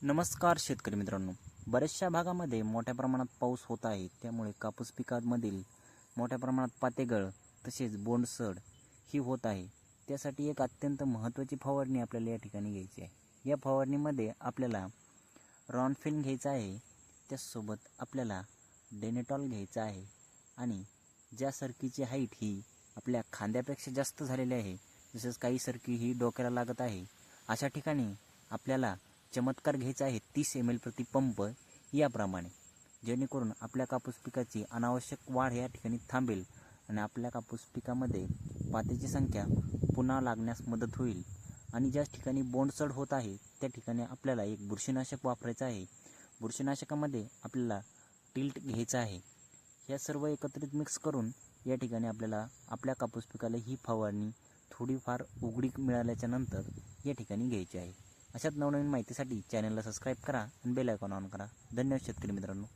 नमस्कार शेतकरी मित्रांनो. बऱ्याचशा भागामध्ये मोठ्या प्रमाणात पाऊस होत आहे, त्यामुळे कापूस पिकांमधील मोठ्या प्रमाणात पातेगळ तसेच बोंडसड ही होत आहे. त्यासाठी एक अत्यंत महत्त्वाची फवारणी आपल्याला या ठिकाणी घ्यायची आहे. या फवारणीमध्ये आपल्याला रॉनफिन घ्यायचा आहे, त्याचसोबत आपल्याला डेनेटॉल घ्यायचा आहे आणि ज्या सरकीची हाईट ही आपल्या खांद्यापेक्षा जास्त झालेली आहे, तसेच काही सरकी ही डोक्याला लागत आहे, अशा ठिकाणी आपल्याला चमत्कार घ्यायचा आहे 30 ml प्रति पंप याप्रमाणे, जेणेकरून आपल्या कापूस पिकाची अनावश्यक वाढ या ठिकाणी थांबेल आणि आपल्या कापूस पिकामध्ये पात्याची संख्या पुन्हा लागण्यास मदत होईल. आणि ज्या ठिकाणी बोंडसड होत आहे त्या ठिकाणी आपल्याला एक बुरशीनाशक वापरायचं आहे. बुरशीनाशकामध्ये आपल्याला टिल्ट घ्यायचं आहे. या सर्व एकत्रित मिक्स करून या ठिकाणी आपल्याला आपल्या कापूस पिकाला ही फवारणी थोडीफार उघडीक मिळाल्याच्या नंतर या ठिकाणी घ्यायची आहे. अशाच नवनवीन माहितीसाठी चॅनलला सबस्क्राईब करा आणि बेल आयकॉन ऑन करा. धन्यवाद शेतकरी मित्रांनो.